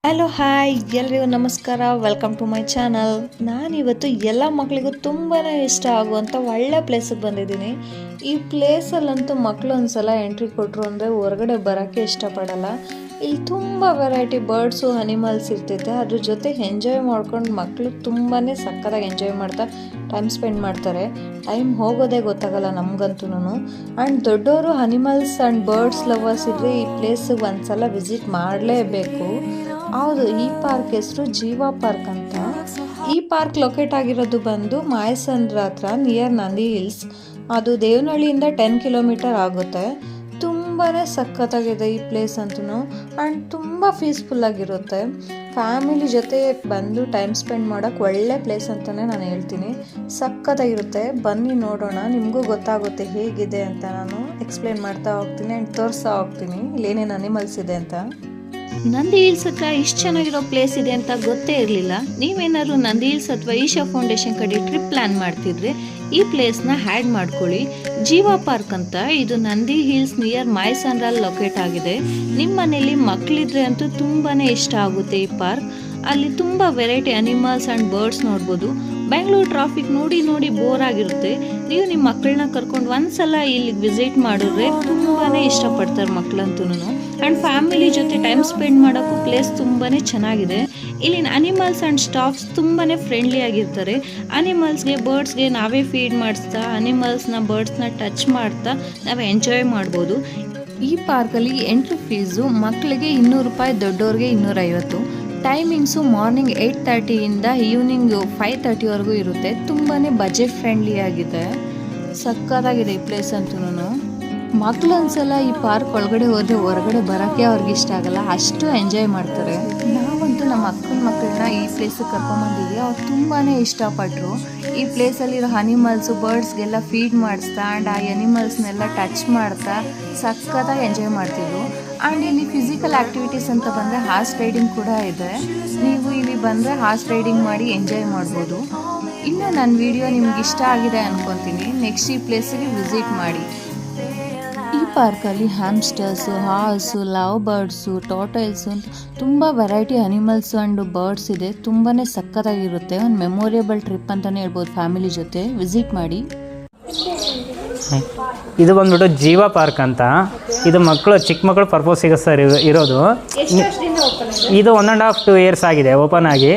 Hello hi ಎಲ್ರಿಗೂ ನಮಸ್ಕಾರ, welcome to my channel. ನಾನಿವತ್ತು ಎಲ್ಲ ಮಕ್ಕಳಿಗೂ ತುಂಬಾ ಇಷ್ಟ ಆಗುವಂಥ ಒಳ್ಳೆ ಪ್ಲೇಸಿಗೆ ಬಂದಿದ್ದೀನಿ. ಈ ಪ್ಲೇಸಲ್ಲಂತೂ ಮಕ್ಕಳು ಒಂದ್ಸಲ ಎಂಟ್ರಿ ಕೊಟ್ಟರು ಅಂದರೆ ಹೊರಗಡೆ ಬರೋಕ್ಕೆ ಇಷ್ಟಪಡಲ್ಲ. ಇಲ್ಲಿ ತುಂಬ ವೆರೈಟಿ ಬರ್ಡ್ಸು ಅನಿಮಲ್ಸ್ ಇರ್ತೈತೆ. ಅದ್ರ ಜೊತೆ ಎಂಜಾಯ್ ಮಾಡ್ಕೊಂಡು ಮಕ್ಕಳು ತುಂಬಾ ಸಕ್ಕತ್ತಾಗಿ ಎಂಜಾಯ್ ಮಾಡ್ತಾ ಟೈಮ್ ಸ್ಪೆಂಡ್ ಮಾಡ್ತಾರೆ. ಟೈಮ್ ಹೋಗೋದೇ ಗೊತ್ತಾಗಲ್ಲ ನಮಗಂತೂ. ಆ್ಯಂಡ್ ದೊಡ್ಡವರು ಅನಿಮಲ್ಸ್ ಆ್ಯಂಡ್ ಬರ್ಡ್ಸ್ ಲವರ್ಸ್ ಇದ್ದರೆ ಈ ಪ್ಲೇಸಿಗೆ ಒಂದ್ಸಲ ವಿಸಿಟ್ ಮಾಡಲೇಬೇಕು. ಹೌದು, ಈ ಪಾರ್ಕ್ ಹೆಸರು ಜೀವ ಪಾರ್ಕ್ ಅಂತ. ಈ ಪಾರ್ಕ್ ಲೊಕೇಟ್ ಆಗಿರೋದು ಬಂದು ಮಾಯಸಂದ್ರ ಹತ್ರ ನಿಯರ್ ನಂದಿ ಹಿಲ್ಸ್. ಅದು ದೇವನಹಳ್ಳಿಯಿಂದ 10 ಕಿಲೋಮೀಟರ್ ಆಗುತ್ತೆ. ತುಂಬಾ ಸಖತ್ತಾಗಿದೆ ಈ ಪ್ಲೇಸ್ ಅಂತೂ. ಆ್ಯಂಡ್ ತುಂಬ ಪೀಸ್ಫುಲ್ಲಾಗಿರುತ್ತೆ. ಫ್ಯಾಮಿಲಿ ಜೊತೆ ಬಂದು ಟೈಮ್ ಸ್ಪೆಂಡ್ ಮಾಡೋಕ್ಕೆ ಒಳ್ಳೆ ಪ್ಲೇಸ್ ಅಂತಲೇ ನಾನು ಹೇಳ್ತೀನಿ. ಸಖತ್ತಾಗಿರುತ್ತೆ, ಬನ್ನಿ ನೋಡೋಣ. ನಿಮಗೂ ಗೊತ್ತಾಗುತ್ತೆ ಹೇಗಿದೆ ಅಂತ. ನಾನು ಎಕ್ಸ್ಪ್ಲೇನ್ ಮಾಡ್ತಾ ಹೋಗ್ತೀನಿ ಆ್ಯಂಡ್ ತೋರಿಸ್ತಾ ಹೋಗ್ತೀನಿ ಇಲ್ಲೇನೇನು ಅನಿಮಲ್ಸ್ ಇದೆ ಅಂತ. ನಂದಿ ಹಿಲ್ಸ್ ಹತ್ರ ಇಷ್ಟು ಚೆನ್ನಾಗಿರೋ ಪ್ಲೇಸ್ ಇದೆ ಅಂತ ಗೊತ್ತೇ ಇರಲಿಲ್ಲ. ನೀವೇನಾದ್ರು ನಂದಿ ಹಿಲ್ಸ್ ಅಥವಾ ಈಶಾ ಫೌಂಡೇಶನ್ ಕಡೆ ಟ್ರಿಪ್ ಪ್ಲಾನ್ ಮಾಡ್ತಿದ್ರೆ ಈ ಪ್ಲೇಸ್ನ ಹ್ಯಾಡ್ ಮಾಡ್ಕೊಳ್ಳಿ. ಜೀವ ಪಾರ್ಕ್ ಅಂತ. ಇದು ನಂದಿ ಹಿಲ್ಸ್ ನಿಯರ್ ಮಾಯಸಂದ್ರಲ್ಲಿ ಲೊಕೇಟ್ ಆಗಿದೆ. ನಿಮ್ಮ ಮನೇಲಿ ಮಕ್ಕಳಿದ್ರೆ ಅಂತೂ ತುಂಬಾ ಇಷ್ಟ ಆಗುತ್ತೆ ಈ ಪಾರ್ಕ್. ಅಲ್ಲಿ ತುಂಬ ವೆರೈಟಿ ಅನಿಮಲ್ಸ್ ಆ್ಯಂಡ್ ಬರ್ಡ್ಸ್ ನೋಡ್ಬೋದು. ಬೆಂಗಳೂರು ಟ್ರಾಫಿಕ್ ನೋಡಿ ನೋಡಿ ಬೋರ್ ಆಗಿರುತ್ತೆ. ನೀವು ನಿಮ್ಮ ಮಕ್ಕಳನ್ನ ಕರ್ಕೊಂಡು ಒಂದ್ಸಲ ಇಲ್ಲಿಗೆ ವಿಸಿಟ್ ಮಾಡಿದ್ರೆ ತುಂಬಾ ಇಷ್ಟಪಡ್ತಾರೆ ಮಕ್ಕಳಂತೂ. ಆ್ಯಂಡ್ ಫ್ಯಾಮಿಲಿ ಜೊತೆ ಟೈಮ್ ಸ್ಪೆಂಡ್ ಮಾಡೋಕ್ಕೂ ಪ್ಲೇಸ್ ತುಂಬಾ ಚೆನ್ನಾಗಿದೆ. ಇಲ್ಲಿನ ಅನಿಮಲ್ಸ್ ಆ್ಯಂಡ್ ಸ್ಟಾಫ್ಸ್ ತುಂಬಾ ಫ್ರೆಂಡ್ಲಿ ಆಗಿರ್ತಾರೆ. ಅನಿಮಲ್ಸ್ಗೆ ಬರ್ಡ್ಸ್ಗೆ ನಾವೇ ಫೀಡ್ ಮಾಡಿಸ್ತಾ ಅನಿಮಲ್ಸ್ನ ಬರ್ಡ್ಸ್ನ ಟಚ್ ಮಾಡ್ತಾ ನಾವು ಎಂಜಾಯ್ ಮಾಡ್ಬೋದು. ಈ ಪಾರ್ಕಲ್ಲಿ ಎಂಟ್ರಿ ಫೀಸು ಮಕ್ಕಳಿಗೆ 200 ರೂಪಾಯಿ, ದೊಡ್ಡವ್ರಿಗೆ 250. ಟೈಮಿಂಗ್ಸು ಮಾರ್ನಿಂಗ್ 8:30ಇಂದ ಈವ್ನಿಂಗ್ 5:30ವರೆಗೂ ಇರುತ್ತೆ. ತುಂಬಾ ಬಜೆಟ್ ಫ್ರೆಂಡ್ಲಿ ಆಗಿದೆ. ಸಕ್ಕತ್ತಾಗಿದೆ ಈ ಪ್ಲೇಸ್ ಅಂತೂ. ಮಕ್ಕಳು ಒಂದ್ಸಲ ಈ ಪಾರ್ಕ್ ಒಳಗಡೆ ಹೋದರೆ ಹೊರಗಡೆ ಬರೋಕ್ಕೆ ಅವ್ರಿಗೆ ಇಷ್ಟ ಆಗಲ್ಲ, ಅಷ್ಟು ಎಂಜಾಯ್ ಮಾಡ್ತಾರೆ. ನಾವಂತೂ ನಮ್ಮ ಅಕ್ಕನ ಮಕ್ಕಳನ್ನ ಈ ಪ್ಲೇಸಿಗೆ ಕರ್ಕೊಂಬಂದಿದ್ವಿ. ಅವ್ರು ತುಂಬಾ ಇಷ್ಟಪಟ್ಟರು. ಈ ಪ್ಲೇಸಲ್ಲಿರೋ ಅನಿಮಲ್ಸು ಬರ್ಡ್ಸ್ಗೆಲ್ಲ ಫೀಡ್ ಮಾಡಿಸ್ತಾ ಆ್ಯಂಡ್ ಆ ಅನಿಮಲ್ಸ್ನೆಲ್ಲ ಟಚ್ ಮಾಡ್ತಾ ಸಖತ್ತಾಗಿ ಎಂಜಾಯ್ ಮಾಡ್ತಿದ್ರು. ಆ್ಯಂಡ್ ಇಲ್ಲಿ ಫಿಸಿಕಲ್ ಆ್ಯಕ್ಟಿವಿಟೀಸ್ ಅಂತ ಬಂದರೆ ಹಾರ್ಸ್ ರೈಡಿಂಗ್ ಕೂಡ ಇದೆ. ನೀವು ಇಲ್ಲಿ ಬಂದರೆ ಹಾರ್ಸ್ ರೈಡಿಂಗ್ ಮಾಡಿ ಎಂಜಾಯ್ ಮಾಡ್ಬೋದು. ಇನ್ನು ನನ್ನ ವಿಡಿಯೋ ನಿಮ್ಗೆ ಇಷ್ಟ ಆಗಿದೆ ಅಂದ್ಕೊತೀನಿ. ನೆಕ್ಸ್ಟ್ ಈ ಪ್ಲೇಸಿಗೆ ವಿಸಿಟ್ ಮಾಡಿ. ಈ ಪಾರ್ಕಲ್ಲಿ ಹ್ಯಾಮ್ಸ್ಟರ್ಸು, ಹಾರ್ಸು, ಲವ್ ಬರ್ಡ್ಸು, ಟೋಟೈಲ್ಸು ಅಂತ ತುಂಬ ವೆರೈಟಿ ಅನಿಮಲ್ಸು ಆ್ಯಂಡ್ ಬರ್ಡ್ಸ್ ಇದೆ. ತುಂಬಾ ಸಖತ್ತಾಗಿರುತ್ತೆ. ಒಂದು ಮೆಮೊರೇಬಲ್ ಟ್ರಿಪ್ ಅಂತಲೇ ಹೇಳ್ಬೋದು. ಫ್ಯಾಮಿಲಿ ಜೊತೆ ವಿಸಿಟ್ ಮಾಡಿ. ಇದು ಬಂದ್ಬಿಟ್ಟು ಜೀವ ಪಾರ್ಕ್ ಅಂತ. ಇದು ಮಕ್ಕಳು, ಚಿಕ್ಕ ಮಕ್ಕಳು ಪರ್ಪೋಸಿಗೆ ಸರ್ ಇರೋದು. ಇದು 1.5-2 ಇಯರ್ಸ್ ಆಗಿದೆ ಓಪನ್ ಆಗಿ.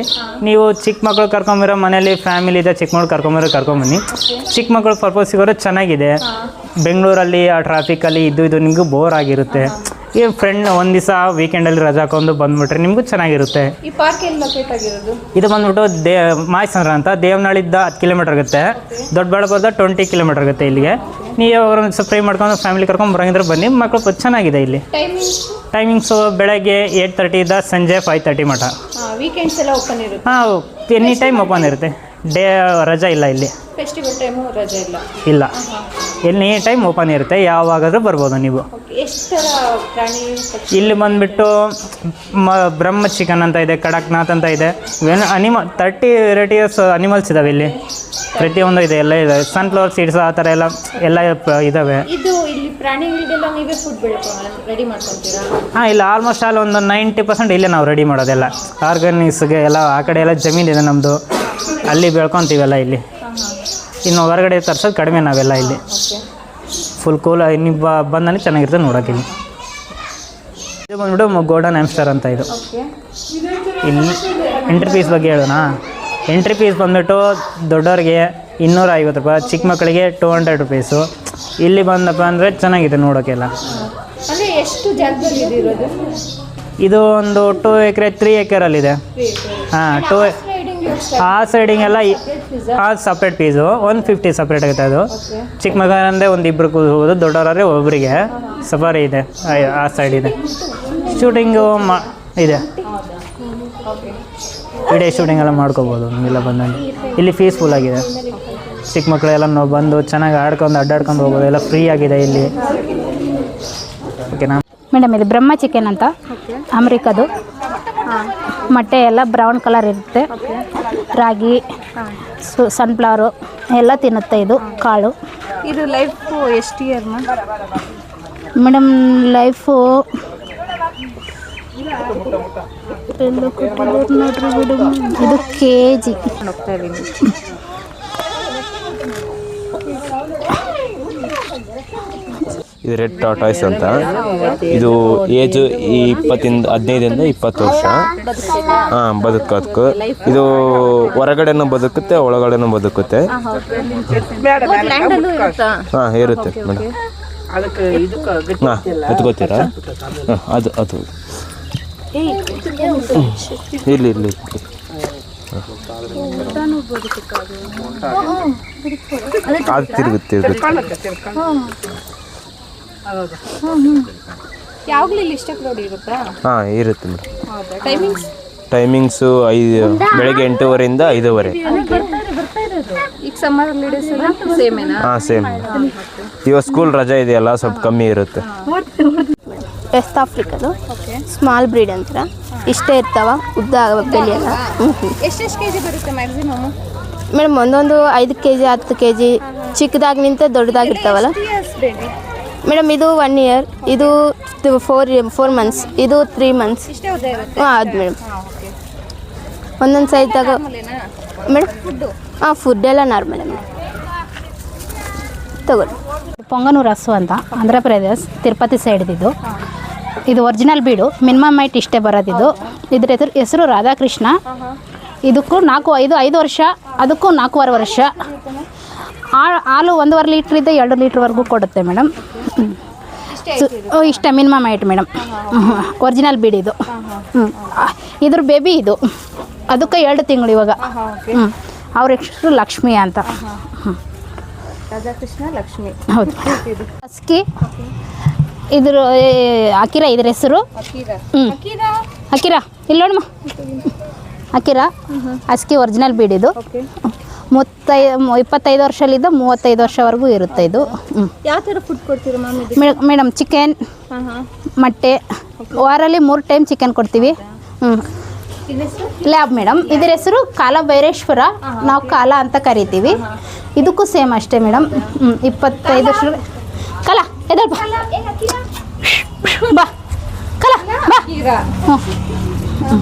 ನೀವು ಚಿಕ್ಕ ಮಕ್ಕಳು ಕರ್ಕೊಂಬರೋ, ಮನೇಲಿ ಫ್ಯಾಮಿಲಿ ಇದೆ, ಚಿಕ್ಕ ಮಕ್ಕಳು ಕರ್ಕೊಂಬನ್ನಿ. ಚಿಕ್ಕ ಮಕ್ಕಳು ಪರ್ಪೋಸಿಗೋರು ಚೆನ್ನಾಗಿದೆ. ಬೆಂಗಳೂರಲ್ಲಿ ಆ ಟ್ರಾಫಿಕಲ್ಲಿ ಇದು ನಿಮಗೂ ಬೋರ್ ಆಗಿರುತ್ತೆ. ಈ ಫ್ರೆಂಡ್ ಒಂದು ದಿವಸ ವೀಕೆಂಡಲ್ಲಿ ರಜಾ ಹಾಕೊಂಡು ಬಂದುಬಿಟ್ರೆ ನಿಮಗೂ ಚೆನ್ನಾಗಿರುತ್ತೆ. ಈ ಪಾರ್ಕ್ ಎಲ್ಲಿ ಲೊಕೇಟ್ ಆಗಿರೋದು? ಇದು ಬಂದ್ಬಿಟ್ಟು ಮಾಯಸಂದ್ರ ಅಂತ. ದೇವನಹಳ್ಳಿಯಿಂದ 10 ಕಿಲೋಮೀಟರ್ ಆಗುತ್ತೆ. ದೊಡ್ಡಬಳ್ಳಾಪುರದ 20 ಕಿಲೋಮೀಟರ್ ಆಗುತ್ತೆ ಇಲ್ಲಿಗೆ. ನೀವು ಒಂದು ಫ್ರೈ ಮಾಡ್ಕೊಂಡು ಫ್ಯಾಮಿಲಿ ಕರ್ಕೊಂಡು ಬರೋಂಗಿದ್ರೆ ಬನ್ನಿ. ಮಕ್ಕಳು ಚೆನ್ನಾಗಿದೆ ಇಲ್ಲಿ. ಟೈಮಿಂಗ್ಸು ಬೆಳಗ್ಗೆ 8:30 ಸಂಜೆ 5:30 ಮಟ. ವೀಕೆಂಡ್ಸ್ ಎಲ್ಲ ಓಪನ್ ಇರುತ್ತೆ? ಹಾಂ, ಎನಿ ಟೈಮ್ ಓಪನ್ ಇರುತ್ತೆ. ರಜಾ ಇಲ್ಲ ಇಲ್ಲಿ. ಫೆಸ್ಟಿವಲ್ ಟೈಮು ರಜೆ ಇಲ್ಲ. ಎನಿ ಟೈಮ್ ಓಪನ್ ಇರುತ್ತೆ, ಯಾವಾಗಾದರೂ ಬರ್ಬೋದು ನೀವು. ಎಷ್ಟು ಥರ ಪ್ರಾಣಿ? ಇಲ್ಲಿ ಬಂದುಬಿಟ್ಟು ಬ್ರಹ್ಮ ಚಿಕನ್ ಅಂತ ಇದೆ, ಕಡಕ್ನಾಥ್ ಅಂತ ಇದೆ. 30 ವೆರೈಟೀಸ್ ಅನಿಮಲ್ಸ್ ಇದ್ದಾವೆ ಇಲ್ಲಿ. ಪ್ರತಿಯೊಂದು ಇದೆ, ಎಲ್ಲ ಇದೆ. ಸನ್ಫ್ಲವರ್ ಸೀಡ್ಸ್ ಆ ಥರ ಎಲ್ಲ ಇದ್ದಾವೆ. ಇದು ಇಲ್ಲಿ ಪ್ರಾಣಿಗಳಿಗೆಲ್ಲ ನೀವೇ ಫುಡ್ ರೆಡಿ ಮಾಡ್ಕೊತೀರಾ? ಹಾಂ, ಇಲ್ಲ ಆಲ್ಮೋಸ್ಟ್ ಆಲ್ ಒಂದು 90% ಇಲ್ಲೇ ನಾವು ರೆಡಿ ಮಾಡೋದೆಲ್ಲ. ಆರ್ಗಾನಿಕ್ಸ್ಗೆ ಎಲ್ಲ ಆ ಕಡೆ ಎಲ್ಲ ಜಮೀನಿದೆ ನಮ್ಮದು, ಅಲ್ಲಿ ಬೆಳ್ಕೊತೀವಲ್ಲ ಇಲ್ಲಿ. ಇನ್ನು ಹೊರಗಡೆ ತರ್ಸೋದು ಕಡಿಮೆ ನಾವೆಲ್ಲ ಇಲ್ಲಿ. ಫುಲ್ ಕೂಲ್ ನೀವು ಬಂದರೆ ಚೆನ್ನಾಗಿರುತ್ತೆ ನೋಡೋಕೆ. ಇಲ್ಲಿ ಇದು ಬಂದ್ಬಿಟ್ಟು ಗೋಲ್ಡನ್ ಹ್ಯಾಮ್ಸ್ಟರ್ ಅಂತ. ಇದು ಇಲ್ಲಿ ಎಂಟ್ರಿ ಫೀಸ್ ಬಗ್ಗೆ ಹೇಳೋಣ. ಎಂಟ್ರಿ ಫೀಸ್ ಬಂದುಬಿಟ್ಟು ದೊಡ್ಡವ್ರಿಗೆ 250 ರೂಪಾಯಿ, ಚಿಕ್ಕ ಮಕ್ಕಳಿಗೆ 200 ರುಪೀಸು. ಇಲ್ಲಿ ಬಂದಪ್ಪ ಅಂದರೆ ಚೆನ್ನಾಗಿದೆ ನೋಡೋಕ್ಕೆಲ್ಲ. ಎಷ್ಟು ಜಾಗದಲ್ಲಿ ಇರೋದು? ಇದು ಒಂದು 2 ಎಕರೆ 3 ಎಕರಲ್ಲಿದೆ. ಹಾಂ, ಆ ಸೈಡಿಂಗೆಲ್ಲ ಸಪ್ರೇಟ್ ಫೀಸು 150 ಸಪ್ರೇಟ್ ಆಗುತ್ತೆ. ಅದು ಚಿಕ್ಕ ಮಗ ಅಂದರೆ ಒಂದು ಇಬ್ಬರು ಕೂರ್ಬೋದು, ದೊಡ್ಡವರಾದ್ರೆ ಒಬ್ಬರಿಗೆ ಸಫಾರಿ ಇದೆ. ಆ ಸೈಡ್ ಇದೆ. ಶೂಟಿಂಗು ಇದೆ, ವಿಡಿಯೋ ಶೂಟಿಂಗ್ ಎಲ್ಲ ಮಾಡ್ಕೋಬೋದು ನೀವೆಲ್ಲ ಬಂದಲ್ಲಿ. ಇಲ್ಲಿ ಪೀಸ್ಫುಲ್ ಆಗಿದೆ. ಚಿಕ್ಕ ಮಕ್ಕಳೆಲ್ಲ ನಾವು ಬಂದು ಚೆನ್ನಾಗಿ ಅಡ್ಡಾಡ್ಕೊಂಡು ಹೋಗ್ಬೋದು. ಎಲ್ಲ ಫ್ರೀ ಆಗಿದೆ ಇಲ್ಲಿ. ಓಕೆನಾ ಮೇಡಮ್? ಇದು ಬ್ರಹ್ಮ ಚಿಕನ್ ಅಂತ, ಅಮೆರಿಕದು. ಮೊಟ್ಟೆ ಎಲ್ಲ ಬ್ರೌನ್ ಕಲರ್ ಇರುತ್ತೆ. ರಾಗಿ, ಸನ್ಫ್ಲವರು ಎಲ್ಲ ತಿನ್ನುತ್ತೆ ಇದು ಕಾಳು. ಇದು ಲೈಫು ಎಷ್ಟು ಇಯರ್ ಮೇಡಮ್? ಲೈಫು ಎಲ್ಲ ಕೊಟ್ಟಿದ್ದಾರೆ ನೋಡ್ರಿ ಮೇಡಮ್. ಇದು KG. ಹೋಗ್ತಾ ಇದ್ದೀನಿ. ಇದು ರೆಡ್ ಟಾಟಾಯ್ಸ್ ಅಂತ. ಇದು ಏಜ್ 15ರಿಂದ 20 ವರ್ಷ. ಬದುಕೋದಕ್ಕೆ ಇದು ಹೊರಗಡೆನೂ ಬದುಕುತ್ತೆ, ಒಳಗಡೆನೂ ಬದುಕುತ್ತೆ. ಇರುತ್ತೆ ಮೇಡಮ್. ಎತ್ಕೋತೀರಾ? ಅದು ಅದು ಇಲ್ಲಿ ಅದು ತಿರುಗುತ್ತೆ. ಯಾವಾಗಲೂ ಇಲ್ಲಿ ಇಷ್ಟಕ್ಕೆ ನೋಡಿ ಇರುತ್ತಾ? ಇರುತ್ತೆ ಮೇಡಮ್. ಟೈಮಿಂಗ್ಸು ಬೆಳಗ್ಗೆ 8:30ರಿಂದ 5:30. ಈಗ ಸಮ್ಮರ್ ಹಾಲಿಡೇಸ್ ಸೇಮೇನಾ? ಸೇಮ್. ಇವಾಗ ಸ್ಕೂಲ್ ರಜೆ ಇದೆಯಲ್ಲ, ಸ್ವಲ್ಪ ಕಮ್ಮಿ ಇರುತ್ತೆ. ವೆಸ್ಟ್ ಆಫ್ರಿಕದು ಸ್ಮಾಲ್ ಬ್ರೀಡ್ ಅಂತಾರೆ. ಇಷ್ಟೇ ಇರ್ತಾವ, ಉದ್ದ ಬೆಲೆಯಲ್ಲ. ಎಷ್ಟು ಕೆಜಿ ಬರುತ್ತೆ ಮ್ಯಾಕ್ಸಿಮಮ್? ಮೇಡಮ್ ಒಂದೊಂದು 5 kg 10 kg ಚಿಕ್ಕದಾಗಿನಿಂತ ದೊಡ್ಡದಾಗಿರ್ತಾವಲ್ಲ ಮೇಡಮ್. ಇದು 1 year, ಇದು 4 months, ಇದು 3 months. ಅದು ಮೇಡಮ್ ಒಂದೊಂದು ಸೈಜ್ದಾಗ ಮೇಡಮ್. ಫುಡ್ ಎಲ್ಲ ನಾರ್ಮಲ್ ಮೇಡಮ್. ತಗೊಳ್ಳಿ. ಪೊಂಗನೂರು ಹಸು ಅಂತ, ಆಂಧ್ರ ಪ್ರದೇಶ್ ತಿರುಪತಿ ಸೈಡ್ದಿದ್ದು. ಇದು ಒರಿಜಿನಲ್ ಬೀಡು. ಮಿನಿಮಮ್ ಹೈಟ್ ಇಷ್ಟೇ ಬರೋದಿದ್ದು. ಇದ್ರ ಹೆಸರು ರಾಧಾಕೃಷ್ಣ. ಇದಕ್ಕೂ 5 ವರ್ಷ, ಅದಕ್ಕೂ 4.5 ವರ್ಷ. ಹಾಲು 1.5 ಲೀಟ್ರಿಂದ 2 ಲೀಟ್ರ್ವರೆಗೂ ಕೊಡುತ್ತೆ ಮೇಡಮ್. ಇಷ್ಟ minimum height madam. Original breed ಇದು. ಇದ್ರ ಬೇಬಿ ಇದು. ಅದಕ್ಕೆ 2 ತಿಂಗಳು ಇವಾಗ. ಅವ್ರ ಹೆಸರು ಲಕ್ಷ್ಮಿ ಅಂತ. ರಾಧಾಕೃಷ್ಣ ಲಕ್ಷ್ಮಿ. ಹೌದು. ಹಸ್ಕಿ ಇದ್ರ ಅಕಿರಾ. ಇದ್ರ ಹೆಸರು ಅಕಿರಾ. ಇಲ್ಲಿ ನೋಡಮ್ಮ, ಅಕಿರಾ ಹಸ್ಕಿ ಒರಿಜಿನಲ್ ಬೀಡ್ ಇದು. 25 ವರ್ಷಲಿದ್ದ 35 ವರ್ಷವರೆಗೂ ಇರುತ್ತೆ ಇದು. ಯಾವ ಥರ ಫುಡ್ ಕೊಡ್ತೀರಾ ಮ್ಯಾಮ್? ಮೇಡಮ್ ಚಿಕನ್, ಮೊಟ್ಟೆ, ವಾರಲ್ಲಿ 3 ಟೈಮ್ ಚಿಕನ್ ಕೊಡ್ತೀವಿ. Lab madam. ಇದ್ರ ಹೆಸರು ಕಾಲ ಭೈರೇಶ್ವರ. ನಾವು ಕಾಲ ಅಂತ ಕರಿತೀವಿ. ಇದಕ್ಕೂ ಸೇಮ್ ಅಷ್ಟೇ ಮೇಡಮ್. 25 ವರ್ಷ. ಕಲ ಎದಲ್ ಬಾ ಕಲ ಬಾ.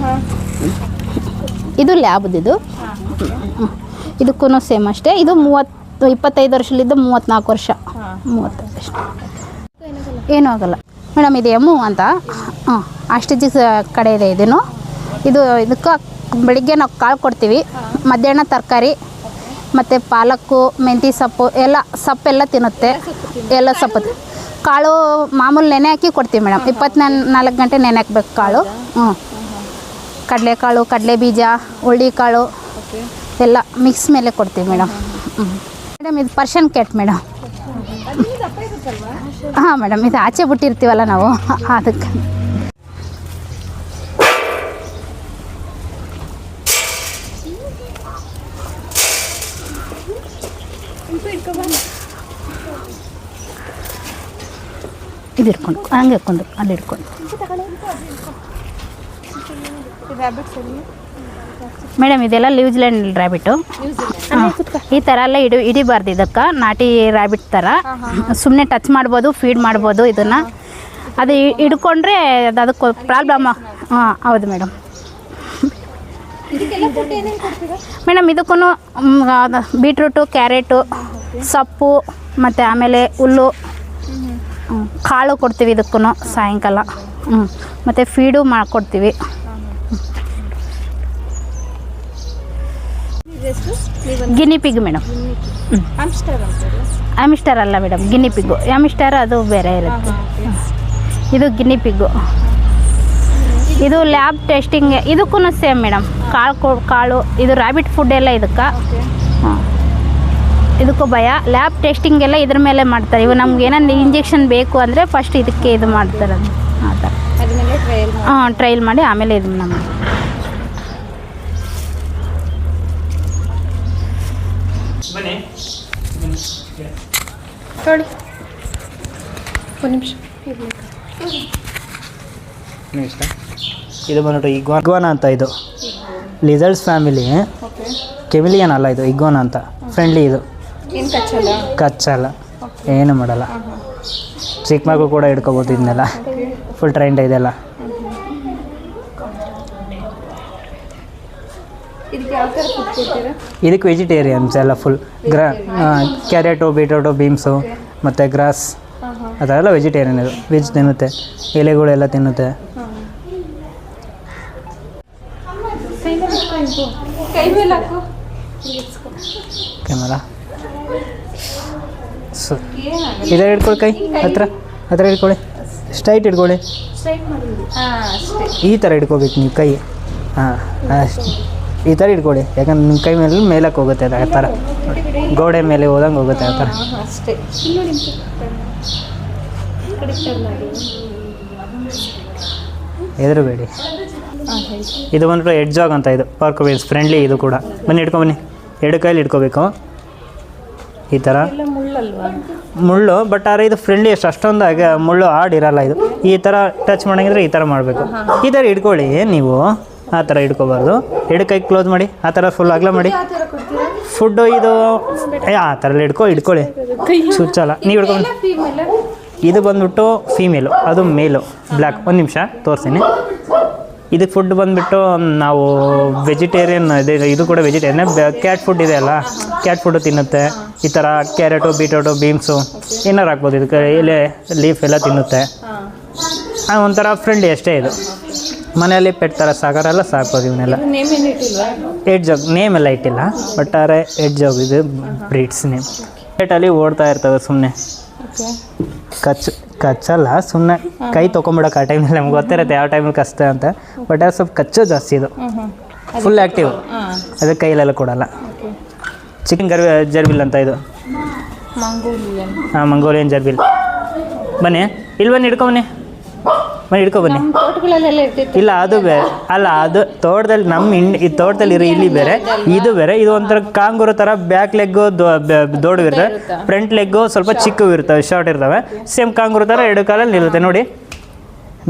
ಇದು ಲ್ಯಾಬ್ದಿದು. ಇದಕ್ಕೂ ಸೇಮ್ ಅಷ್ಟೇ. ಇದು 25 ವರ್ಷಲಿದ್ದ 34 ವರ್ಷ. 35 ಅಷ್ಟೇ. ಏನೂ ಆಗಲ್ಲ ಮೇಡಮ್. ಇದು ಎಮ್ಮು ಅಂತ. ಅಷ್ಟೇ ಕಡೆ ಇದೆ ಇದನ್ನು. ಇದಕ್ಕೆ ಬೆಳಿಗ್ಗೆ ನಾವು ಕಾಳು ಕೊಡ್ತೀವಿ, ಮಧ್ಯಾಹ್ನ ತರಕಾರಿ ಮತ್ತು ಪಾಲಕ್ಕು, ಮೆಂತ್ಯ ಸೊಪ್ಪು ಎಲ್ಲ ಸೊಪ್ಪೆಲ್ಲ ತಿನ್ನುತ್ತೆ. ಎಲ್ಲ ಸೊಪ್ಪು ಕಾಳು ಮಾಮೂಲು ನೆನೆ ಹಾಕಿ ಕೊಡ್ತೀವಿ ಮೇಡಮ್. 24 ಗಂಟೆ ನೆನೆ ಹಾಕ್ಬೇಕು ಕಾಳು. ಕಡಲೆಕಾಳು, ಕಡಲೆ ಬೀಜ, ಹುರುಳಿಕಾಳು ಎಲ್ಲ ಮಿಕ್ಸ್ ಮೇಲೆ ಕೊಡ್ತೀವಿ ಮೇಡಮ್. ಮೇಡಮ್ ಇದು ಪರ್ಷಿಯನ್ ಕ್ಯಾಟ್ ಮೇಡಮ್. ಮೇಡಮ್ ಇದು ಆಚೆ ಬಿಟ್ಟಿರ್ತೀವಲ್ಲ ನಾವು, ಅದಕ್ಕೆ. ಇದು ಇಟ್ಕೊಂಡು ಹಂಗೆ ಇಟ್ಕೊಂಡು ಅಲ್ಲಿ ಇಟ್ಕೊಂಡು ಮೇಡಮ್. ಇದೆಲ್ಲ ನ್ಯೂಜಿಲೆಂಡ್ ರ್ಯಾಬಿಟು. ಈ ಥರ ಎಲ್ಲ ಹಿಡಿಬಾರ್ದು. ಇದಕ್ಕೆ ನಾಟಿ ರ್ಯಾಬಿಟ್ ಥರ ಸುಮ್ಮನೆ ಟಚ್ ಮಾಡ್ಬೋದು, ಫೀಡ್ ಮಾಡ್ಬೋದು ಇದನ್ನು. ಅದು ಹಿಡ್ಕೊಂಡ್ರೆ ಅದಕ್ಕೆ ಪ್ರಾಬ್ಲಮ್. ಹೌದು ಮೇಡಮ್. ಮೇಡಮ್ ಇದಕ್ಕೂ ಬೀಟ್ರೂಟು, ಕ್ಯಾರೆಟು, ಸೊಪ್ಪು ಮತ್ತು ಆಮೇಲೆ ಹುಲ್ಲು, ಕಾಳು ಕೊಡ್ತೀವಿ ಇದಕ್ಕೂ ಸಾಯಂಕಾಲ. ಮತ್ತು ಫೀಡು ಮಾಡಿಕೊಡ್ತೀವಿ. ಗಿನಿಪಿಗ್ ಮೇಡಮ್. ಆಮಿಸ್ಟರ್ ಅಲ್ಲ ಮೇಡಮ್, ಗಿನಿಪಿಗ್ಗು. ಆಮಿಸ್ಟರ್ ಅದು ಬೇರೆ ಇರುತ್ತೆ. ಇದು ಗಿನಿಪಿಗ್ಗು. ಇದು ಲ್ಯಾಬ್ ಟೆಸ್ಟಿಂಗ್. ಇದಕ್ಕೂ ಸೇಮ್ ಮೇಡಮ್. ಕಾಳು ಇದು ರ್ಯಾಬಿಟ್ ಫುಡ್ ಎಲ್ಲ ಇದಕ್ಕೆ. ಇದಕ್ಕೂ ಭಯ. ಲ್ಯಾಬ್ ಟೆಸ್ಟಿಂಗ್ ಎಲ್ಲ ಇದ್ರ ಮೇಲೆ ಮಾಡ್ತಾರೆ. ಇವು ನಮ್ಗೆ ಏನಾದ್ರು ಇಂಜೆಕ್ಷನ್ ಬೇಕು ಅಂದರೆ ಫಸ್ಟ್ ಇದಕ್ಕೆ ಇದು ಮಾಡ್ತಾರೆ. ಆ ಥರ ಟ್ರಯಲ್ ಮಾಡಿ ಆಮೇಲೆ ಇದು ನಮ್ಮ ನೋಡಿ. ಒಂದು ನಿಮಿಷ. ಇದು ಬಂದ್ಬಿಟ್ಟು ಇಗ್ವಾನ ಅಂತ. ಇದು ಲಿಸರ್ಡ್ಸ್ ಫ್ಯಾಮಿಲಿ. ಕೆಮಿಲಿಯನ್ ಅಲ್ಲ, ಇದು ಇಗ್ವಾನ ಅಂತ. ಫ್ರೆಂಡ್ಲಿ ಇದು. ಕಚ್ಚಲ್ಲ, ಏನು ಮಾಡಲ್ಲ. ಚಿಕ್ಕ ಮಗು ಕೂಡ ಹಿಡ್ಕೊಬೋದು ಇದನ್ನೆಲ್ಲ. ಫುಲ್ ಟ್ರೆಂಡ್ ಇದೆಲ್ಲ. ಇದಕ್ಕೆ ವೆಜಿಟೇರಿಯನ್ಸ್ ಎಲ್ಲ ಫುಲ್ ಕ್ಯಾರೆಟು ಬೀಟ್ರೋಟು ಬೀನ್ಸು ಮತ್ತು ಗ್ರಾಸ್ ಆ ಥರ ಎಲ್ಲ ವೆಜಿಟೇರಿಯನ್ ಇದು. ವೆಜ್ ತಿನ್ನುತ್ತೆ, ಎಲೆಗಳೆಲ್ಲ ತಿನ್ನುತ್ತೆ. ಕ್ಯಾಮರಾ ಸೊ ಇದರ ಹಿಡ್ಕೊಳ್ಳಿ, ಕೈ ಹತ್ರ ಹಿಡ್ಕೊಳ್ಳಿ, ಸ್ಟ್ರೈಟ್ ಹಿಡ್ಕೊಳ್ಳಿ, ಈ ಥರ ಹಿಡ್ಕೋಬೇಕು ನೀವು ಕೈ. ಹಾಂ ಅಷ್ಟು ಈ ಥರ ಹಿಡ್ಕೊಳ್ಳಿ, ಯಾಕಂದ್ರೆ ನಿಮ್ಮ ಕೈ ಮೇಲೆ ಮೇಲಕ್ಕೆ ಹೋಗುತ್ತೆ ಅದು ಆ ಥರ, ಗೋಡೆ ಮೇಲೆ ಹೋದಂಗೆ ಹೋಗುತ್ತೆ ಆ ಥರ. ಹೆದರಬೇಡಿ. ಇದು ಬಂದ್ಬಿಟ್ಟು ಎಡ್ ಜಾಗ್ ಅಂತ, ಇದು ಪಾರ್ಕ್ ವೇಸ್ ಫ್ರೆಂಡ್ಲಿ ಇದು ಕೂಡ. ಬನ್ನಿ ಹಿಡ್ಕೊಂಬನ್ನಿ, ಎರಡು ಕೈಲಿ ಹಿಡ್ಕೋಬೇಕು ಈ ಥರ. ಮುಳ್ಳು ಬಟ್ ಆದರೆ ಇದು ಫ್ರೆಂಡ್ಲಿ, ಅಷ್ಟೊಂದು ಮುಳ್ಳು ಇರಲ್ಲ ಇದು. ಈ ಥರ ಟಚ್ ಮಾಡೋಂಗಿದ್ರೆ ಈ ಥರ ಮಾಡಬೇಕು. ಈ ಥರ ಹಿಡ್ಕೊಳ್ಳಿ ನೀವು, ಆ ಥರ ಹಿಡ್ಕೋಬಾರ್ದು. ಎರಡು ಕೈ ಕ್ಲೋಸ್ ಮಾಡಿ, ಆ ಥರ ಫುಲ್ ಅಗಲ ಮಾಡಿ. ಫುಡ್ಡು ಇದು ಆ ಥರ ಹಿಡ್ಕೊಳ್ಳಿ, ಚುಚ್ಚಲ್ಲ. ನೀವು ಹಿಡ್ಕೊಂಡು ಇದು ಬಂದ್ಬಿಟ್ಟು ಫೀಮೇಲು, ಅದು ಮೇಲು ಬ್ಲ್ಯಾಕ್. ಒಂದು ನಿಮಿಷ ತೋರಿಸ್ತೀನಿ. ಇದಕ್ಕೆ ಫುಡ್ ಬಂದುಬಿಟ್ಟು ನಾವು ವೆಜಿಟೇರಿಯನ್, ಇದು ಕೂಡ ವೆಜಿಟೇರಿಯನ್. ಕ್ಯಾಟ್ ಫುಡ್ ಇದೆ ಅಲ್ಲ, ಕ್ಯಾಟ್ ಫುಡ್ಡು ತಿನ್ನುತ್ತೆ. ಈ ಥರ ಕ್ಯಾರೆಟು ಬೀಟ್ರೋಟು ಬೀನ್ಸು ಏನಾರು ಹಾಕ್ಬೋದು. ಇದಕ್ಕೆ ಎಲೆ ಲೀಫ್ ಎಲ್ಲ ತಿನ್ನುತ್ತೆ. ಒಂಥರ ಫ್ರೆಂಡ್ಲಿ ಅಷ್ಟೇ. ಇದು ಮನೆಯಲ್ಲಿ ಪೆಟ್ ಥರ ಸಾಕಾರೆಲ್ಲ ಸಾಕ್ಬೋದು ಇವನ್ನೆಲ್ಲ. ಎಡ್ ಜಾಗ್ ನೇಮ್ ಎಲ್ಲ ಇಟ್ಟಿಲ್ಲ, ಬಟ್ ಆದರೆ ಎಡ್ ಜಾಗ್ ಇದು ಬ್ರೀಡ್ಸ್ ನೇಮ್. ಪೇಟಲ್ಲಿ ಓಡ್ತಾ ಇರ್ತವೆ ಸುಮ್ಮನೆ, ಕಚ್ಚಲ್ಲ, ಸುಮ್ಮನೆ ಕೈ ತೊಗೊಂಬಿಡೋಕೆ ಆ ಟೈಮಲ್ಲಿ ನಮ್ಗೆ ಗೊತ್ತಿರುತ್ತೆ ಯಾವ ಟೈಮಲ್ಲಿ ಕಷ್ಟ ಅಂತ. ಬಟ್ ಅದು ಸ್ವಲ್ಪ ಕಚ್ಚೋ ಜಾಸ್ತಿ. ಇದು ಫುಲ್ ಆ್ಯಕ್ಟಿವ್, ಅದಕ್ಕೆ ಕೈಲೆಲ್ಲ ಕೊಡಲ್ಲ. ಚಿಕನ್ ಜರ್ಬಿಲ್ ಅಂತ ಇದು. ಹಾಂ, ಮಂಗೋಲಿಯನ್ ಜರ್ಬಿಲ್. ಬನ್ನಿ ಇಲ್ಲಿ ಬನ್ನಿ, ಹಿಡ್ಕೊಬನ್ನಿ, ಹಿಡ್ಕೊಬನ್ನಿ. ಇಲ್ಲ ಅದು ಬೇರೆ ಅಲ್ಲ, ಅದು ತೋಟದಲ್ಲಿ ಈ ತೋಟದಲ್ಲಿ ಇಲ್ಲಿ ಬೇರೆ, ಇದು ಬೇರೆ. ಇದು ಒಂಥರ ಕಾಂಗೂರು ಥರ ಬ್ಯಾಕ್ ಲೆಗ್ಗು ದೊಡ್ಡವು ಇರ್ತವೆ, ಫ್ರಂಟ್ ಲೆಗ್ಗು ಸ್ವಲ್ಪ ಚಿಕ್ಕವು ಇರ್ತವೆ, ಶಾರ್ಟ್ ಇರ್ತವೆ. ಸೇಮ್ ಕಾಂಗೂರು ಥರ ಎರಡು ಕಾಲಲ್ಲಿ ನಿಲ್ಲುತ್ತೆ. ನೋಡಿ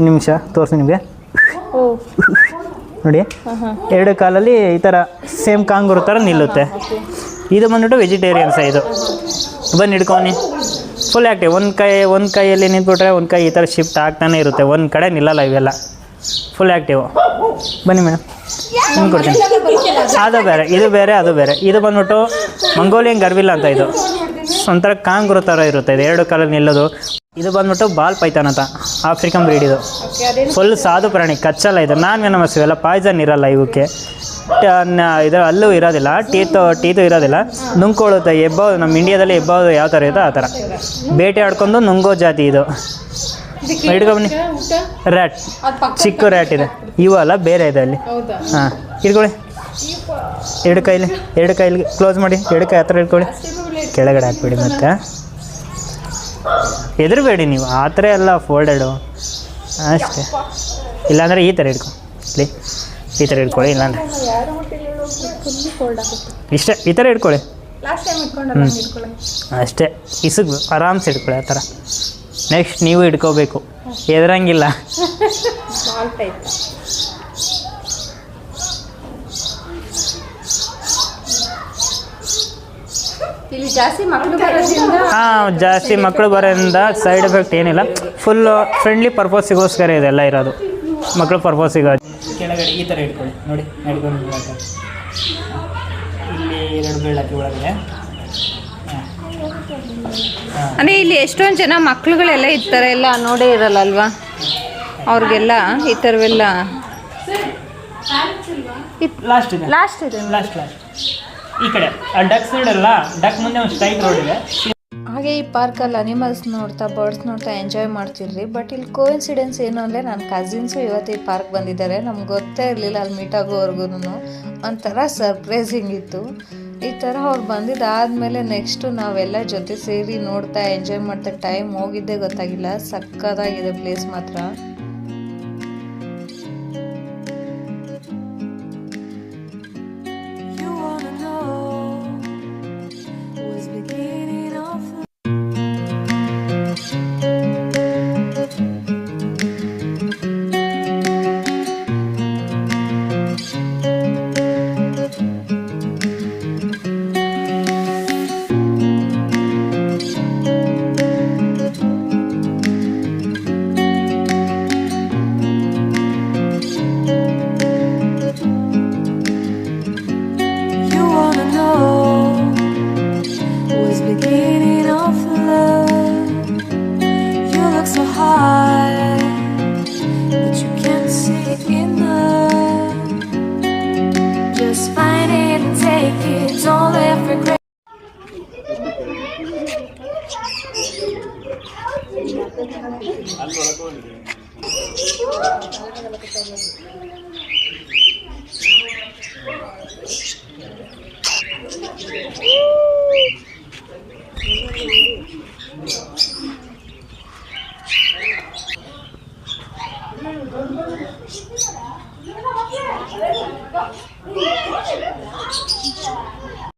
ನಿಮಿಷ ತೋರಿಸಿ ನಿಮಗೆ, ನೋಡಿ ಎರಡು ಕಾಲಲ್ಲಿ ಈ ಥರ ಸೇಮ್ ಕಾಂಗೂರು ಥರ ನಿಲ್ಲುತ್ತೆ. ಇದು ಬಂದ್ಬಿಟ್ಟು ವೆಜಿಟೇರಿಯನ್ಸ. ಇದು ಬನ್ನಿ ಹಿಡ್ಕೊನಿ, ಫುಲ್ ಆ್ಯಕ್ಟಿವ್. ಒಂದು ಕೈಯಲ್ಲಿ ನಿಂತ್ಬಿಟ್ರೆ ಒಂದು ಕೈ ಈ ಥರ ಶಿಫ್ಟ್ ಆಗ್ತಾನೆ ಇರುತ್ತೆ, ಒಂದು ಕಡೆ ನಿಲ್ಲಲ್ಲ. ಇವೆಲ್ಲ ಫುಲ್ ಆ್ಯಕ್ಟಿವ್. ಬನ್ನಿ ಮೇಡಮ್, ನಿಮ್ಗೆ ಕೊಡ್ತೀನಿ. ಅದು ಬೇರೆ, ಇದು ಬೇರೆ, ಅದು ಬೇರೆ. ಇದು ಬಂದ್ಬಿಟ್ಟು ಮಂಗೋಲಿಯನ್ ಗರ್ವಿಲ್ ಅಂತ. ಇದು ಒಂಥರ ಕಾಂಗೂರು ಥರ ಇರುತ್ತೆ, ಇದು ಎರಡು ಕಾಲಲ್ಲಿ ನಿಲ್ಲೋದು. ಇದು ಬಂದ್ಬಿಟ್ಟು ಬಾಲ್ ಪೈಥಾನ್ ಅಂತ, ಆಫ್ರಿಕನ್ ಬ್ರೀಡ್. ಇದು ಫುಲ್ ಸಾಧು ಪ್ರಾಣಿ, ಕಚ್ಚಲ್ಲ. ಇದು ನಾನ್ ಇವೆಲ್ಲ ಪಾಯ್ಸನ್ ಇರಲ್ಲ ಇವಕ್ಕೆ. ಇದು ಅಲ್ಲೂ ಇರೋದಿಲ್ಲ, ಟೀತು ಇರೋದಿಲ್ಲ, ನುಂಗ್ಕೊಳ್ಳುತ್ತೆ. ಹೆಬ್ಬಾವು ನಮ್ಮ ಇಂಡಿಯಾದಲ್ಲಿ ಹೆಬ್ಬಾವು ಯಾವ ಥರ ಇರುತ್ತೋ ಆ ಥರ ಬೇಟೆ ಆಡ್ಕೊಂಡು ನುಂಗೋ ಜಾತಿ ಇದು. ಹಿಡ್ಕೊಬನ್ನಿ. ರ್ಯಾಟ್, ಚಿಕ್ಕ ರ್ಯಾಟ್ ಇದೆ. ಇವು ಅಲ್ಲ, ಬೇರೆ ಇದೆ ಅಲ್ಲಿ. ಹಾಂ, ಹಿಡ್ಕೊಳ್ಳಿ ಎರಡು ಕೈಲಿ ಕ್ಲೋಸ್ ಮಾಡಿ. ಎರಡು ಕೈ ಹತ್ರ ಹಿಡ್ಕೊಳ್ಳಿ, ಕೆಳಗಡೆ ಹಾಕ್ಬಿಡಿ. ಮತ್ತೆ ಹೆದರಬೇಡಿ ನೀವು, ಆ ಥರ ಎಲ್ಲ ಫೋಲ್ಡೆಡು ಅಷ್ಟೇ. ಇಲ್ಲಾಂದರೆ ಈ ಥರ ಹಿಡ್ಕೊ, ಇಲ್ಲಿ ಈ ಥರ ಹಿಡ್ಕೊಳ್ಳಿ. ಇಲ್ಲಾಂದರೆ ಇಷ್ಟೇ, ಈ ಥರ ಹಿಡ್ಕೊಳ್ಳಿ. ಅಷ್ಟೇ, ಇಸುಗು ಆರಾಮ್ಸೆ ಹಿಡ್ಕೊಳ್ಳಿ ಆ ಥರ. ನೆಕ್ಸ್ಟ್ ನೀವು ಹಿಡ್ಕೋಬೇಕು, ಹೆದರಂಗಿಲ್ಲ. ಹಾಂ, ಜಾಸ್ತಿ ಮಕ್ಕಳು ಬರೋದ್ರಿಂದ ಸೈಡ್ ಎಫೆಕ್ಟ್ ಏನಿಲ್ಲ. ಫುಲ್ಲು ಫ್ರೆಂಡ್ಲಿ ಪರ್ಪೋಸಿಗೋಸ್ಕರ ಇದೆಲ್ಲ ಇರೋದು, ಮಕ್ಕಳು ಪರ್ಪೋಸಿಗೆ. ಕೆಳಗಡೆ ಈ ಥರ ಇಟ್ಕೊಳ್ಳಿ, ನೋಡಿ ಹಿಡ್ಕೊಂಡು ಇಲ್ಲಿ ಎರಡು ಬೀಳಕ್ಕೆ ಒಳಗಡೆ. ಅಂದರೆ ಇಲ್ಲಿ ಎಷ್ಟೊಂದು ಜನ ಮಕ್ಳುಗಳೆಲ್ಲ ಇರ್ತಾರೆ, ಎಲ್ಲ ನೋಡೇ ಇರಲ್ಲ ಅಲ್ವಾ, ಅವ್ರಿಗೆಲ್ಲ ಈ ಥರವೆಲ್ಲ ಲಾಸ್ಟ್ ಇದೆ. ಈ ಕಡೆ ಡಕ್ ಸೈಡ್ ಅಲ್ಲ, ಡಕ್ ಮುಂದೆ ಒಂದು ಸ್ಟ್ರೈಟ್ ರೋಡ್ ಇದೆ. ಹಾಗೆ ಈ ಪಾರ್ಕಲ್ಲಿ ಅನಿಮಲ್ಸ್ ನೋಡ್ತಾ ಬರ್ಡ್ಸ್ ನೋಡ್ತಾ ಎಂಜಾಯ್ ಮಾಡ್ತಿರ್ರಿ. ಬಟ್ ಇಲ್ಲಿ ಕೋಇನ್ಸಿಡೆನ್ಸ್ ಏನು ಅಂದರೆ ನನ್ನ ಕಸಿನ್ಸು ಇವತ್ತು ಈ ಪಾರ್ಕ್ ಬಂದಿದ್ದಾರೆ. ನಮ್ಗೆ ಗೊತ್ತೇ ಇರಲಿಲ್ಲ ಅಲ್ಲಿ ಮೀಟ್ ಆಗೋವರೆಗೂ. ಒಂಥರ ಸರ್ಪ್ರೈಸಿಂಗ್ ಇತ್ತು. ಈ ಥರ ಅವ್ರು ಬಂದಿದ್ದಾದಮೇಲೆ ನೆಕ್ಸ್ಟು ನಾವೆಲ್ಲ ಜೊತೆ ಸೇರಿ ನೋಡ್ತಾ ಎಂಜಾಯ್ ಮಾಡ್ತಾ ಟೈಮ್ ಹೋಗಿದ್ದೇ ಗೊತ್ತಾಗಿಲ್ಲ. ಸಕ್ಕತ್ತಾಗಿದೆ ಪ್ಲೇಸ್ ಮಾತ್ರ.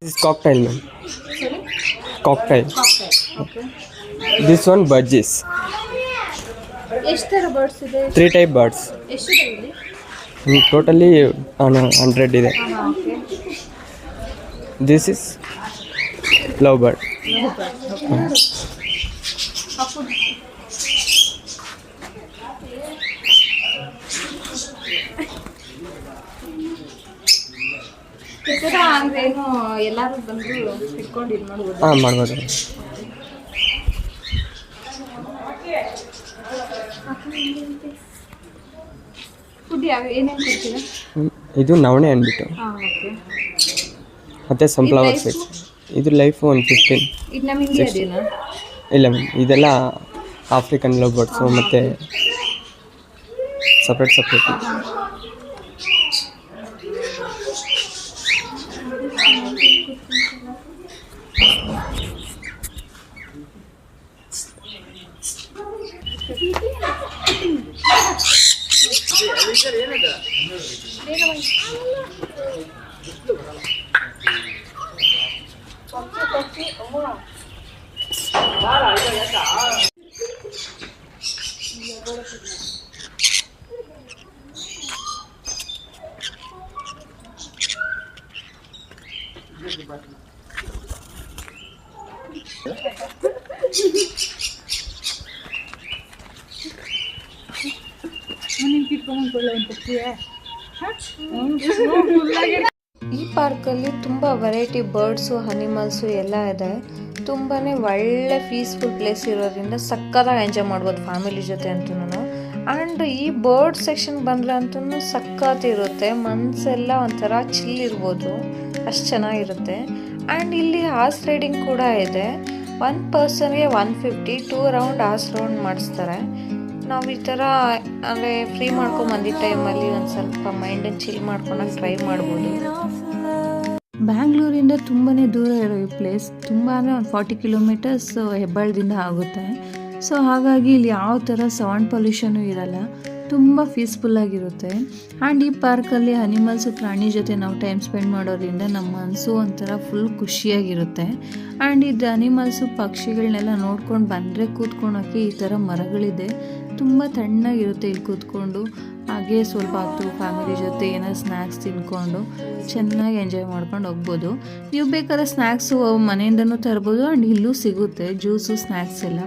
This is cocktail, ma'am. Cocktail. This one budgies. ಎಷ್ಟು ಥರ ಬರ್ಡ್ಸ್ ಇದೆ? 3 type birds. ಎಷ್ಟಿದೆ ಇಲ್ಲಿ? Totally 100 ಇದೆ. This is love bird. ಅಂದ್ರೆ ಏನು ಎಲ್ಲರೂ ಬಂದು ಇಟ್ಕೊಂಡು ಇದು ಮಾಡ್ಬೋದು? ಹಾಂ, ಮಾಡ್ಬೋದು. ಫುಡ್ ಏನೇನು ಕೊಡ್ತೀರಾ? ಇದು ನವಣೆ ಅಂದ್ಬಿಟ್ಟು, ಮತ್ತು ಸನ್ಫ್ಲವರ್ ಸೀಡ್ಸ್. ಇದು ಲೈಫ್ 115. ಇದು ನಮ್ಮ ಇಂಡಿಯಾದೇನಾ? ಇಲ್ಲ ಮ್ಯಾಮ್, ಇದೆಲ್ಲ ಆಫ್ರಿಕನ್ ಲವ್ ಬರ್ಡ್ಸು ಮತ್ತು ಸಪ್ರೇಟ್. ಈ ಪಾರ್ಕಲ್ಲಿ ತುಂಬ ವೆರೈಟಿ ಬರ್ಡ್ಸು ಅನಿಮಲ್ಸು ಎಲ್ಲ ಇದೆ. ತುಂಬಾ ಒಳ್ಳೆ ಪೀಸ್ಫುಲ್ ಪ್ಲೇಸ್ ಇರೋದ್ರಿಂದ ಸಕ್ಕತ್ತಾಗಿ ಎಂಜಾಯ್ ಮಾಡ್ಬೋದು ಫ್ಯಾಮಿಲಿ ಜೊತೆ ಅಂತೂ. ಆ್ಯಂಡ್ ಈ ಬರ್ಡ್ ಸೆಕ್ಷನ್ ಬಂದರೆ ಅಂತೂ ಸಕ್ಕತ್ತಿರುತ್ತೆ, ಮನಸ್ಸೆಲ್ಲ ಒಂಥರ ಚಿಲ್ ಇರ್ಬೋದು, ಅಷ್ಟು ಚೆನ್ನಾಗಿರುತ್ತೆ. ಆ್ಯಂಡ್ ಇಲ್ಲಿ ಹಾರ್ಸ್ ರೈಡಿಂಗ್ ಕೂಡ ಇದೆ. 1 ಪರ್ಸನ್ಗೆ 150, 2 ರೌಂಡ್ ಹಾರ್ಸ್ ರೌಂಡ್ ಮಾಡಿಸ್ತಾರೆ. ನಾವು ಈ ಥರ ಅಂದರೆ ಫ್ರೀ ಮಾಡ್ಕೊಂಡು ಬಂದಿದ್ದ ಟೈಮಲ್ಲಿ ಒಂದು ಸ್ವಲ್ಪ ಮೈಂಡನ್ನು ಚಿಲ್ ಮಾಡ್ಕೊಳಕ್ಕೆ ಟ್ರೈ ಮಾಡ್ಬೋದು. ಬ್ಯಾಂಗ್ಳೂರಿಂದ ತುಂಬಾ ದೂರ ಇರೋ ಈ ಪ್ಲೇಸ್, ತುಂಬ ಅಂದರೆ ಒಂದು 40 ಕಿಲೋಮೀಟರ್ಸ್ ಹೆಬ್ಬಾಳದಿಂದ ಆಗುತ್ತೆ. ಸೊ ಹಾಗಾಗಿ ಇಲ್ಲಿ ಯಾವ ಥರ ಸೌಂಡ್ ಪೊಲ್ಯೂಷನು ಇರಲ್ಲ, ತುಂಬ ಪೀಸ್ಫುಲ್ಲಾಗಿರುತ್ತೆ. ಆ್ಯಂಡ್ ಈ ಪಾರ್ಕಲ್ಲಿ ಅನಿಮಲ್ಸು ಪ್ರಾಣಿ ಜೊತೆ ನಾವು ಟೈಮ್ ಸ್ಪೆಂಡ್ ಮಾಡೋದ್ರಿಂದ ನಮ್ಮ ಮನಸ್ಸು ಒಂಥರ ಫುಲ್ ಖುಷಿಯಾಗಿರುತ್ತೆ. ಆ್ಯಂಡ್ ಇದು ಅನಿಮಲ್ಸು ಪಕ್ಷಿಗಳನ್ನೆಲ್ಲ ನೋಡ್ಕೊಂಡು ಬಂದರೆ ಕೂತ್ಕೊಳೋಕ್ಕೆ ಈ ಥರ ಮರಗಳಿದೆ, ತುಂಬ ತಣ್ಣಗಿರುತ್ತೆ ಇಲ್ಲಿ ಕೂತ್ಕೊಂಡು. ಹಾಗೆ ಸ್ವಲ್ಪ ಹೊತ್ತು ಫ್ಯಾಮಿಲಿ ಜೊತೆ ಏನಾದ್ರು ಸ್ನ್ಯಾಕ್ಸ್ ತಿನ್ಕೊಂಡು ಚೆನ್ನಾಗಿ ಎಂಜಾಯ್ ಮಾಡ್ಕೊಂಡು ಹೋಗ್ಬೋದು. ನೀವು ಬೇಕಾದ್ರೆ ಸ್ನ್ಯಾಕ್ಸು ಮನೆಯಿಂದನೂ ತರ್ಬೋದು, ಆ್ಯಂಡ್ ಇಲ್ಲೂ ಸಿಗುತ್ತೆ ಜ್ಯೂಸು ಸ್ನ್ಯಾಕ್ಸ್ ಎಲ್ಲ.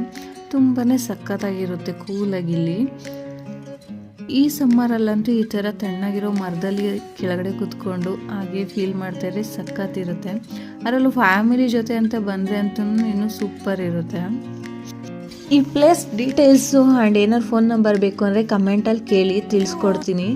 ತುಂಬಾ ಸಖತ್ತಾಗಿರುತ್ತೆ ಕೂಲಾಗಿ ಇಲ್ಲಿ. ಈ ಸಮ್ಮರಲ್ಲಂತೂ ಈ ಥರ ತಣ್ಣಗಿರೋ ಮರದಲ್ಲಿ ಕೆಳಗಡೆ ಕೂತ್ಕೊಂಡು ಹಾಗೆ ಫೀಲ್ ಮಾಡ್ತಾರೆ, ಸಖತ್ತಿರುತ್ತೆ. ಅದರಲ್ಲೂ ಫ್ಯಾಮಿಲಿ ಜೊತೆ ಅಂತ ಬಂದರೆ ಅಂತೂ ಇನ್ನೂ ಸೂಪರ್ ಇರುತ್ತೆ. ಈ ಪ್ಲೇಸ್ ಡೀಟೇಲ್ಸು ಆ್ಯಂಡ್ ಏನಾದ್ರು ಫೋನ್ ನಂಬರ್ ಬೇಕು ಅಂದರೆ ಕಮೆಂಟಲ್ಲಿ ಕೇಳಿ ತಿಳಿಸ್ಕೊಡ್ತೀನಿ.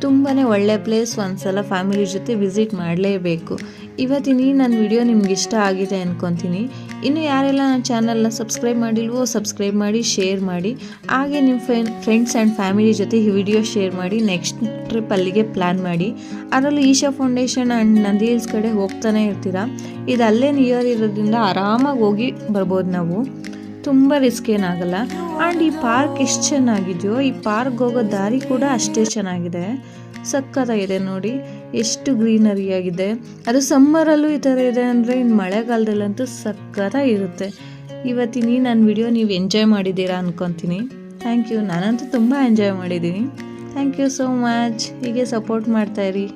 ತುಂಬಾ ಒಳ್ಳೆ ಪ್ಲೇಸ್, ಒಂದ್ಸಲ ಫ್ಯಾಮಿಲಿ ಜೊತೆ ವಿಸಿಟ್ ಮಾಡಲೇಬೇಕು. ಇವತ್ತಿನ ನನ್ನ ವಿಡಿಯೋ ನಿಮ್ಗೆ ಇಷ್ಟ ಆಗಿದೆ ಅಂದ್ಕೊತೀನಿ. ಇನ್ನು ಯಾರೆಲ್ಲ ನನ್ನ ಚಾನಲ್ನ ಸಬ್ಸ್ಕ್ರೈಬ್ ಮಾಡಿಲ್ವೋ ಸಬ್ಸ್ಕ್ರೈಬ್ ಮಾಡಿ, ಶೇರ್ ಮಾಡಿ. ಹಾಗೆ ನಿಮ್ಮ ಫ್ರೆಂಡ್ಸ್ ಆ್ಯಂಡ್ ಫ್ಯಾಮಿಲಿ ಜೊತೆ ಈ ವಿಡಿಯೋ ಶೇರ್ ಮಾಡಿ. ನೆಕ್ಸ್ಟ್ ಟ್ರಿಪ್ ಅಲ್ಲಿಗೆ ಪ್ಲ್ಯಾನ್ ಮಾಡಿ. ಅದರಲ್ಲೂ Isha foundation and Nandi hills ಕಡೆ ಹೋಗ್ತಾನೆ ಇರ್ತೀರಾ. ಇದು ಅಲ್ಲೇ ನಿಯರ್ ಇರೋದ್ರಿಂದ ಆರಾಮಾಗಿ ಹೋಗಿ ಬರ್ಬೋದು ನಾವು, ತುಂಬ ರಿಸ್ಕ್ ಏನಾಗಲ್ಲ. ಆ್ಯಂಡ್ ಈ ಪಾರ್ಕ್ ಎಷ್ಟು ಚೆನ್ನಾಗಿದೆಯೋ, ಈ ಪಾರ್ಕ್ ಹೋಗೋ ದಾರಿ ಕೂಡ ಅಷ್ಟೇ ಚೆನ್ನಾಗಿದೆ, ಸಕ್ಕತ್ತಾಗಿದೆ ನೋಡಿ, ಎಷ್ಟು ಗ್ರೀನರಿ ಆಗಿದೆ. ಅದು ಸಮ್ಮರಲ್ಲೂ ಈ ಥರ ಇದೆ ಅಂದರೆ ಇನ್ನು ಮಳೆಗಾಲದಲ್ಲಂತೂ ಸಕ್ಕತ್ತಾಗಿರುತ್ತೆ. ಇವತ್ತಿನ ನನ್ನ ವಿಡಿಯೋ ನೀವು ಎಂಜಾಯ್ ಮಾಡಿದ್ದೀರಾ ಅಂದ್ಕೊತೀನಿ. ಥ್ಯಾಂಕ್ ಯು, ನಾನಂತೂ ತುಂಬ ಎಂಜಾಯ್ ಮಾಡಿದ್ದೀನಿ. Thank you so much. ಹೀಗೆ ಸಪೋರ್ಟ್ ಮಾಡ್ತಾಯಿರಿ.